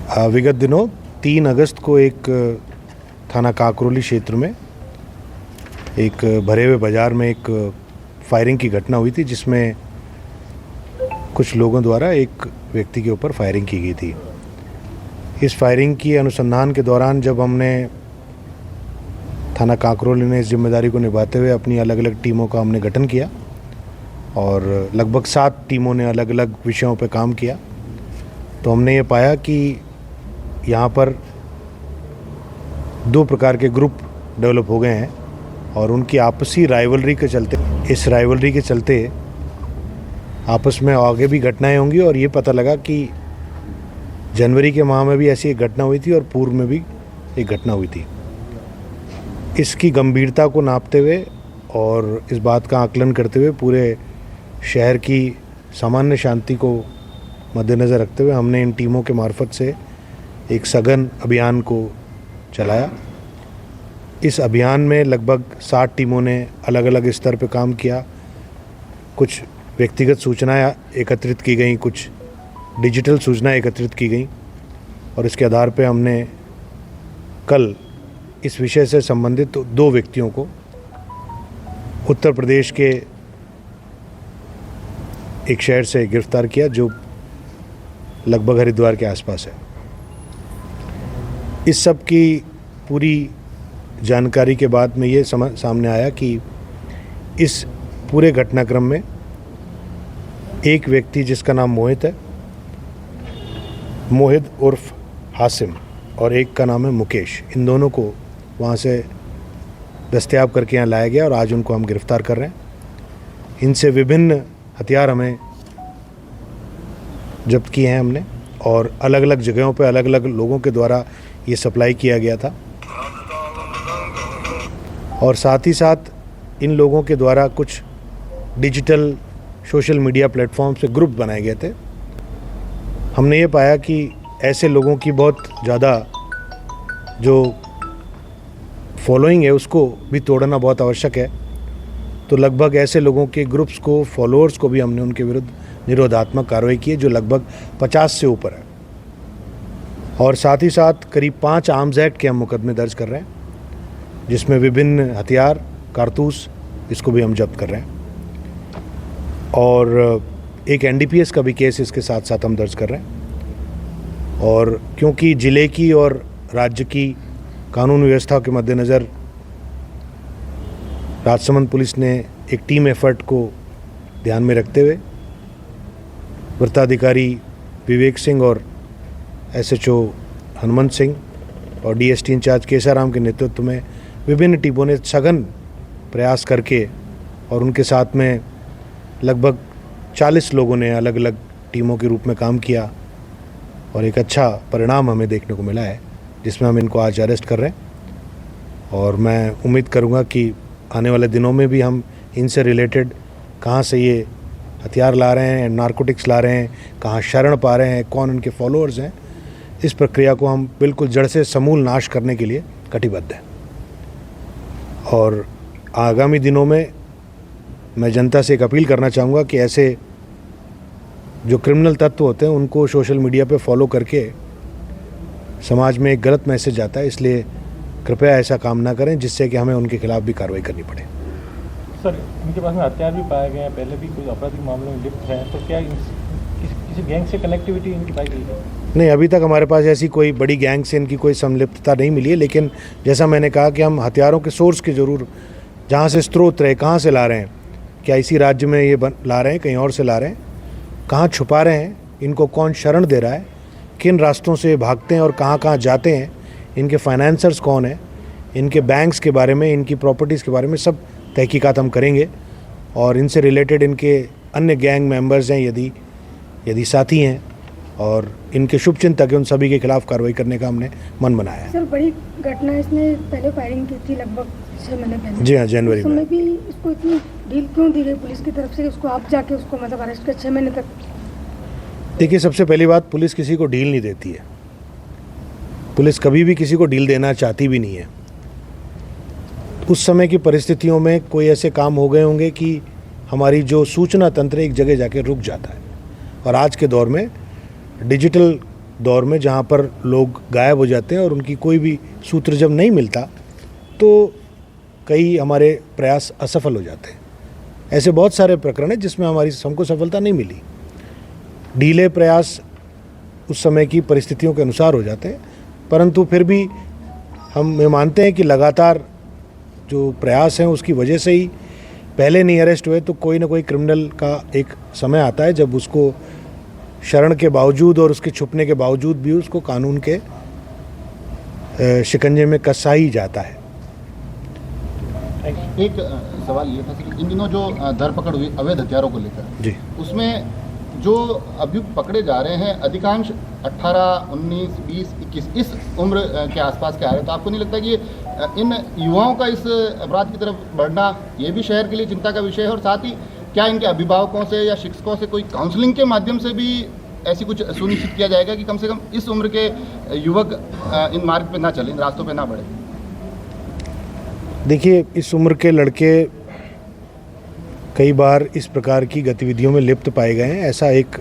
विगत दिनों 3 अगस्त को एक थाना काकरोली क्षेत्र में एक भरे हुए बाज़ार में एक फायरिंग की घटना हुई थी, जिसमें कुछ लोगों द्वारा एक व्यक्ति के ऊपर फायरिंग की गई थी। इस फायरिंग की अनुसंधान के दौरान जब हमने थाना काकरोली ने इस जिम्मेदारी को निभाते हुए अपनी अलग अलग टीमों का हमने गठन किया और लगभग 7 टीमों ने अलग अलग विषयों पर काम किया, तो हमने ये पाया कि यहाँ पर 2 प्रकार के ग्रुप डेवलप हो गए हैं और उनकी आपसी राइवलरी के चलते, इस राइवलरी के चलते आपस में आगे भी घटनाएं होंगी। और ये पता लगा कि जनवरी के माह में भी ऐसी एक घटना हुई थी और पूर्व में भी एक घटना हुई थी। इसकी गंभीरता को नापते हुए और इस बात का आकलन करते हुए पूरे शहर की सामान्य शांति को मद्देनज़र रखते हुए हमने इन टीमों के मार्फत से एक सघन अभियान को चलाया। इस अभियान में लगभग 60 टीमों ने अलग अलग स्तर पर काम किया। कुछ व्यक्तिगत सूचनाएं एकत्रित की गई, कुछ डिजिटल सूचनाएं एकत्रित की गई और इसके आधार पर हमने कल इस विषय से संबंधित 2 व्यक्तियों को उत्तर प्रदेश के एक शहर से गिरफ्तार किया जो लगभग हरिद्वार के आसपास है। इस सब की पूरी जानकारी के बाद में ये सामने आया कि इस पूरे घटनाक्रम में एक व्यक्ति जिसका नाम मोहित है, मोहित उर्फ हासिम, और एक का नाम है मुकेश, इन दोनों को वहाँ से दस्तयाब करके यहाँ लाया गया और आज उनको हम गिरफ्तार कर रहे हैं। इनसे विभिन्न हथियार हमें जब्त किए हैं हमने और अलग अलग जगहों पर अलग अलग लोगों के द्वारा ये सप्लाई किया गया था और साथ ही साथ इन लोगों के द्वारा कुछ डिजिटल सोशल मीडिया प्लेटफॉर्म से ग्रुप बनाए गए थे। हमने ये पाया कि ऐसे लोगों की बहुत ज़्यादा जो फॉलोइंग है उसको भी तोड़ना बहुत आवश्यक है, तो लगभग ऐसे लोगों के ग्रुप्स को, फॉलोअर्स को भी हमने उनके विरुद्ध निरोधात्मक कार्रवाई की है जो लगभग 50 से ऊपर है। और साथ ही साथ करीब 5 आर्म्स एक्ट के हम मुकदमे दर्ज कर रहे हैं, जिसमें विभिन्न हथियार, कारतूस, इसको भी हम जब्त कर रहे हैं और एक NDPS का भी केस इसके साथ साथ हम दर्ज कर रहे हैं। और क्योंकि ज़िले की और राज्य की कानून व्यवस्था के मद्देनज़र राजसमंद पुलिस ने एक टीम एफर्ट को ध्यान में रखते हुए वृत्ताधिकारी विवेक सिंह और SHO हनुमंत सिंह और DST इंचार्ज केसाराम के नेतृत्व में विभिन्न टीमों ने सघन प्रयास करके और उनके साथ में लगभग 40 लोगों ने अलग अलग टीमों के रूप में काम किया और एक अच्छा परिणाम हमें देखने को मिला है, जिसमें हम इनको आज अरेस्ट कर रहे हैं। और मैं उम्मीद करूंगा कि आने वाले दिनों में भी हम इनसे रिलेटेड कहां से ये हथियार ला रहे हैं, नारकोटिक्स ला रहे हैं, कहां शरण पा रहे हैं, कौन इनके फॉलोअर्स हैं, इस प्रक्रिया को हम बिल्कुल जड़ से समूल नाश करने के लिए कटिबद्ध हैं। और आगामी दिनों में मैं जनता से एक अपील करना चाहूँगा कि ऐसे जो क्रिमिनल तत्व होते हैं उनको सोशल मीडिया पे फॉलो करके समाज में एक गलत मैसेज जाता है, इसलिए कृपया ऐसा काम ना करें जिससे कि हमें उनके खिलाफ भी कार्रवाई करनी पड़े। सर, इनके पास में हथियार भी पाए गए हैं, पहले भी कोई आपराधिक मामलों में लिप्त है, तो क्या किसी गैंग से कनेक्टिविटी इनकी पाई गई है? नहीं, अभी तक हमारे पास ऐसी कोई बड़ी गैंग से इनकी कोई संलिप्तता नहीं मिली है, लेकिन जैसा मैंने कहा कि हम हथियारों के सोर्स के ज़रूर, जहाँ से स्रोत रहे, कहाँ से ला रहे हैं, क्या इसी राज्य में ये ला रहे हैं, कहीं और से ला रहे हैं, कहाँ छुपा रहे हैं, इनको कौन शरण दे रहा है, किन रास्तों से भागते हैं और कहाँ कहाँ जाते हैं, इनके फाइनेंसर्स कौन हैं, इनके बैंक्स के बारे में, इनकी प्रॉपर्टीज़ के बारे में सब तहकीकात हम करेंगे और इनसे रिलेटेड इनके अन्य गैंग मेंबर्स हैं यदि साथी हैं और इनके शुभचिंतक हैं, उन सभी के खिलाफ कार्रवाई करने का हमने मन बनाया है। सर, बड़ी घटना, इसने पहले फायरिंग की थी लगभग 6 महीने पहले। जी हाँ, जनवरी में। भी इसको इतनी डील क्यों दी गई पुलिस की तरफ से, उसको आप जाके उसको मतलब अरेस्ट कर 6 महीने तक? देखिए, सबसे पहली बात, पुलिस किसी को डील नहीं देती है। पुलिस कभी भी किसी को डील देना चाहती भी नहीं है। उस समय की परिस्थितियों में कोई ऐसे काम हो गए होंगे कि हमारी जो सूचना तंत्र एक जगह जाके रुक जाता है। और आज के दौर में डिजिटल दौर में जहाँ पर लोग गायब हो जाते हैं और उनकी कोई भी सूत्र जब नहीं मिलता तो कई हमारे प्रयास असफल हो जाते हैं। ऐसे बहुत सारे प्रकरण हैं जिसमें हमको सफलता नहीं मिली। ढीले प्रयास उस समय की परिस्थितियों के अनुसार हो जाते हैं, परंतु फिर भी हम ये मानते हैं कि लगातार जो प्रयास हैं उसकी वजह से ही पहले नहीं अरेस्ट हुए तो कोई ना कोई क्रिमिनल का एक समय आता है जब उसको शरण के बावजूद और उसके छुपने के बावजूद भी उसको कानून के शिकंजे में कसा ही जाता है। एक सवाल ये था कि इन दिनों जो धरपकड़ हुई अवैध हथियारों को लेकर जी, उसमें जो अभियुक्त पकड़े जा रहे हैं अधिकांश 18, 19, 20, 21 इस उम्र के आसपास के आ रहे हैं, तो आपको नहीं लगता कि इन युवाओं का इस अपराध की तरफ बढ़ना ये भी शहर के लिए चिंता का विषय है? और साथ ही क्या इनके अभिभावकों से या शिक्षकों से कोई काउंसलिंग के माध्यम से भी ऐसी कुछ सुनिश्चित किया जाएगा कि कम से कम इस उम्र के युवक इन मार्ग पर ना चलें, इन रास्तों पर ना बढ़े? देखिए, इस उम्र के लड़के कई बार इस प्रकार की गतिविधियों में लिप्त पाए गए हैं। ऐसा एक